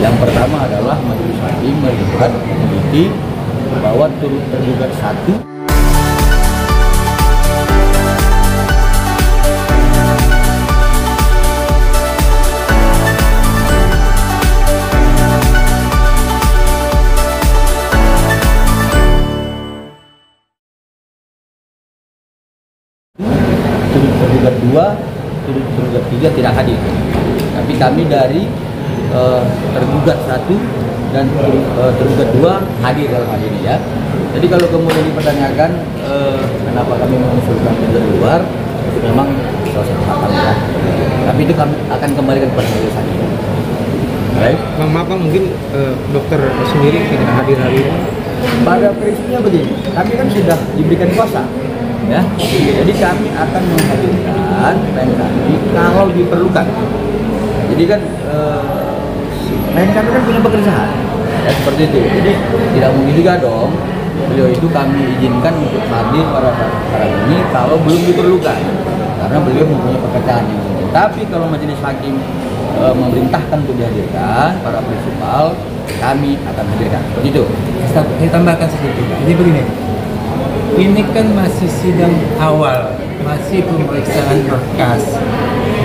Yang pertama adalah majelis hakim melihat meneliti bahwa turut tergugat satu turut tergugat dua, turut tergugat tiga tidak hadir. Tapi kami dari tergugat satu dan tergugat dua hadir dalam hal ini ya. Jadi kalau kemudian dipertanyakan kenapa kami mengusulkan dari luar, itu memang salah satu hak kami ya. Tapi itu kami akan kembalikan kepada majelis hakim. Baik. Maaf Bang, mungkin dokter sendiri tidak hadir hari ini. Pada prinsipnya begini, kami kan sudah diberikan kuasa, ya. Jadi kami akan menghadirkan klien kami kalau diperlukan. Jadi kan klien kami kan punya pekerjaan, ya seperti itu. Jadi tidak mungkin juga dong beliau itu kami izinkan untuk hadir pada saat ini kalau belum diperlukan, karena beliau mempunyai pekerjaan yang penting. Tapi kalau majelis hakim memerintahkan untuk dihadirkan para prinsipal, kami akan hadirkan. Begitu. Saya tambahkan sedikit. Jadi begini, ini kan masih sidang awal, masih pemeriksaan berkas,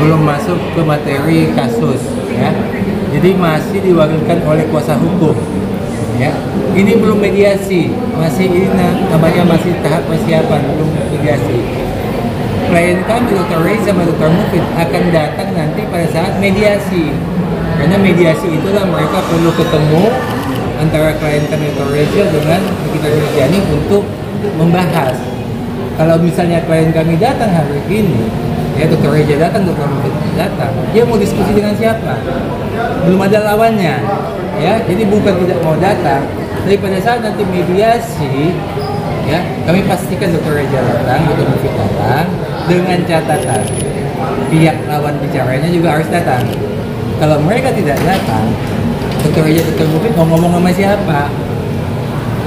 belum masuk ke materi kasus, ya. Jadi masih diwakilkan oleh kuasa hukum, ya. Ini belum mediasi, masih ini namanya masih tahap persiapan, belum mediasi. Klien kami Dr. Reza dan Dr. Mufid akan datang nanti pada saat mediasi, karena mediasi itulah mereka perlu ketemu antara klien kami Dr. Reza dengan Nikita Mirzani untuk membahas. Kalau misalnya klien kami datang hari ini, ya Dr. Reza datang, Dr. Mufid datang, dia mau diskusi dengan siapa? Belum ada lawannya, ya. Jadi bukan tidak mau datang, tapi pada saat nanti mediasi, ya kami pastikan Dr. Reza datang, Dr. Mufid datang, dengan catatan pihak lawan bicaranya juga harus datang. Kalau mereka tidak datang, Dr. Reza, Dr. Mufid mau ngomong sama siapa?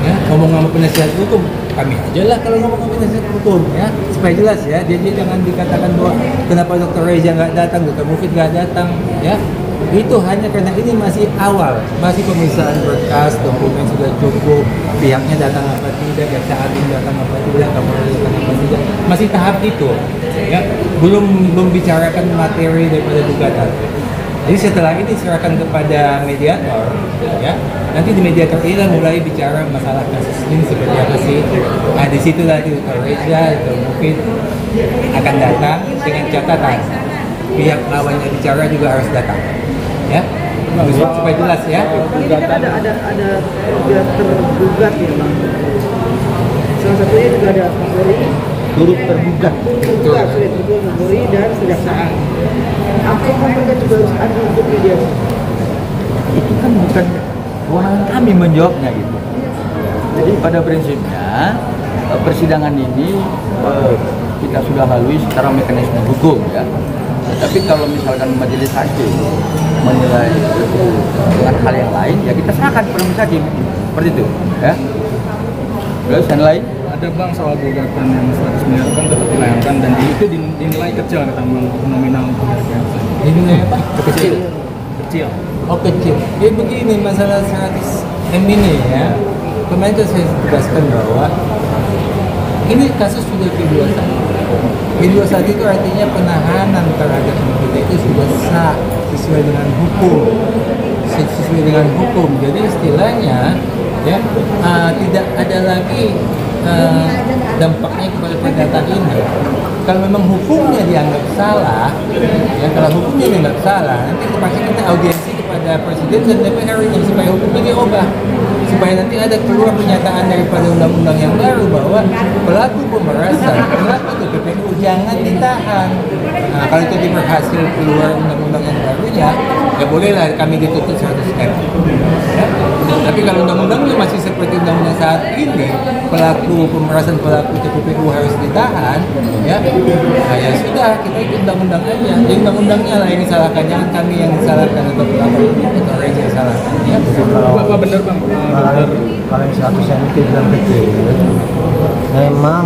Ya, ngomong sama penasihat hukum, kami aja lah kalau ngomong sama penasihat hukum, ya supaya jelas ya. Jadi jangan dikatakan bahwa kenapa Dr. Reza nggak datang, Dr. Mufid nggak datang, ya. Itu hanya karena ini masih awal, masih pemeriksaan berkas, dokumen sudah cukup, pihaknya datang apa tidak, jaksa agung datang apa tidak, Kapolri datang apa tidak, masih tahap itu, ya, belum membicarakan materi daripada gugatan. Jadi setelah ini diserahkan kepada mediator, ya, nanti di mediator ini mulai bicara masalah kasus ini seperti apa sih. Nah di situ nanti Dr. Reza, Dr. Mufid akan datang dengan catatan pihak lawannya bicara juga harus datang. Ya, supaya jelas ya. Ini kan ada tiga tergugat ya Bang. Salah satunya juga ada Kapolri, Turut tergugat. Kapolri dan kejaksaan. Apakah mereka juga harus ada untuk mediasi? Itu kan bukan kewenangan kami menjawabnya gitu. Jadi pada prinsipnya persidangan ini kita sudah lalui secara mekanisme hukum ya. Tapi kalau misalkan majelis hakim menilai itu dengan hal yang lain, ya kita serahkan kepada majelis hakim seperti itu ya. Terus yang lain Ada Bang soal gugatan yang 100 miliar kan tetap dilayangkan dan itu dinilai kecil kata nominal Ini apa? kecil. Oh kecil. Jadi begini masalah 100 M ini ya. Kemarin kan saya tegaskan bahwa ini kasus sudah P21. P21 itu artinya penahanan terhadap kita itu sudah sah sesuai dengan hukum. Jadi istilahnya ya tidak ada lagi dampaknya kepada perdata ini. Kalau memang hukumnya dianggap salah, ya kalau hukumnya dianggap salah, nanti terpaksa kita audiensi kepada Presiden dan DPR ini supaya hukumnya diubah, supaya nanti ada keluar pernyataan daripada undang-undang yang baru bahwa pelaku pemerasan, pelaku TPPU jangan ditahan. Nah, kalau itu berhasil keluar undang-undang yang barunya, ya bolehlah kami dituntut 100 M. Ya? Tapi kalau undang-undangnya masih seperti undang-undang saat ini, pelaku pemerasan, pelaku TPPU harus ditahan, ya, nah ya sudah kita ikut undang-undang aja. Jadi undang-undangnya lah yang disalahkan, jangan kami yang disalahkan atau pelaku atau Reza yang salahkan. Ya. Apa benar Bang? Kalau 100 yang itu bilang kecil, memang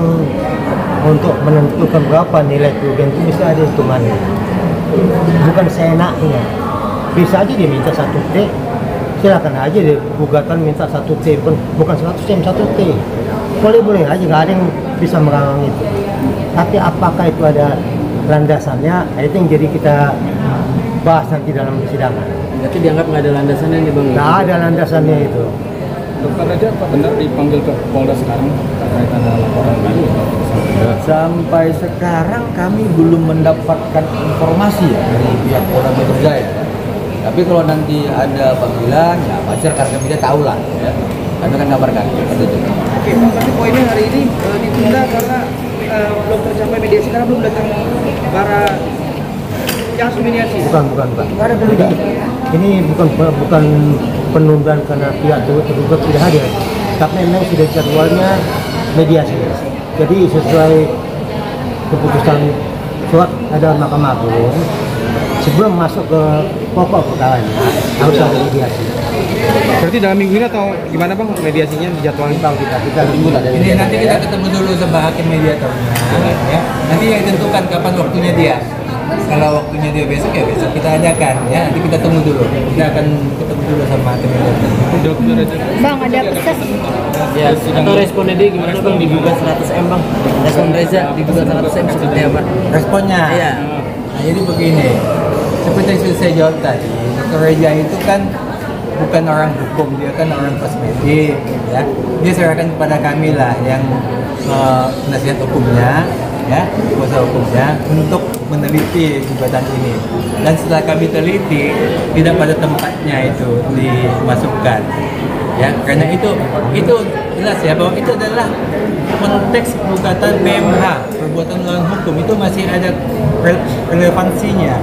untuk menentukan berapa nilai kerugian itu bisa ada hitungannya. Bukan seenaknya. Bisa aja dia minta 1 T, silakan aja deh gugatan minta 1T, bukan 100 M, 1T. Boleh aja, nggak ada yang bisa melarang itu. Tapi apakah itu ada landasannya? Itu yang jadi kita bahas nanti dalam persidangan. Berarti dianggap nggak ada landasannya nih Bang? Nggak ada landasannya itu. Dokter Reja apa benar dipanggil ke Polda sekarang terkait ada laporan baru? Sampai sekarang kami belum mendapatkan informasi ya dari pihak Polda Metro Jaya. Tapi kalau nanti ada panggilan, ya pasti rekan kita tahu lah. Ya. Kami akan kabarkan. Oke, Bang, berarti poinnya hari ini ditunda karena belum tercapai mediasi karena belum datang para yang mediasi. Bukan. Nggak ada terlibat. Ini bukan penundaan karena pihak tergugat tidak hadir, tapi memang sudah jadwalnya mediasi. Jadi sesuai keputusan surat ada Mahkamah Agung, sebelum masuk ke pokok perkaranya harus ada mediasi. Berarti dalam minggu ini atau gimana Bang mediasinya dijadwalkan? Tahu kita Tunggu lah dari Ini nanti kita ketemu dulu sama hakim mediatornya, ya. Nanti yang ditentukan kapan waktunya dia. Kalau waktunya dia besok ya besok kita ajakan, ya. Nanti kita tunggu dulu. Kita akan ketemu dulu sama hakim mediator. Dokter Reja. Bang, ada pesan Ya, atau responnya dia gimana Bang digugat 100 M Bang? Respon Reza digugat 100 M seperti apa? Responnya? Iya. Nah, jadi begini, seperti yang sudah saya jawab tadi, Dr. Reja itu kan bukan orang hukum, dia kan orang kosmetik, ya. Dia serahkan kepada kami lah yang penasihat hukumnya, ya, kuasa hukumnya untuk meneliti gugatan ini. Dan setelah kami teliti, tidak pada tempatnya itu dimasukkan, ya. Karena itu jelas ya bahwa itu adalah konteks gugatan PMH, perbuatan melawan hukum, itu masih ada relevansinya.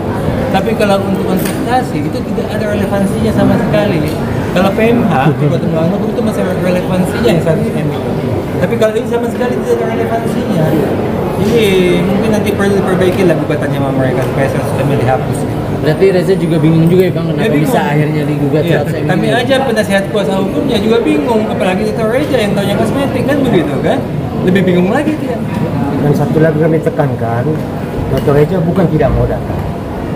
Tapi kalau untuk konsultasi itu tidak ada relevansinya sama sekali. Kalau PMH, perbuatan melawan hukum itu masih ada relevansinya yang 100 M itu. Tapi kalau ini sama sekali tidak ada relevansinya. Jadi mungkin nanti perlu diperbaiki lah gugatannya sama mereka supaya 100 M dihapus. Berarti Reza juga bingung juga ya Bang kenapa Ya, bingung. bisa akhirnya digugat Iya, 100 M kami ini? aja penasihat kuasa hukumnya juga bingung, apalagi Dr. Reja yang taunya kosmetik kan begitu kan? Lebih bingung lagi dia. Dan satu lagi kami tekankan, Dr. Reja bukan tidak mau datang,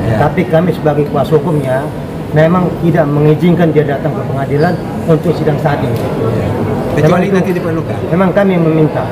Ya. tapi kami sebagai kuasa hukumnya memang tidak mengizinkan dia datang ke pengadilan untuk sidang saat ini. Kecuali Memang itu- nanti diperlukan. Memang kami meminta.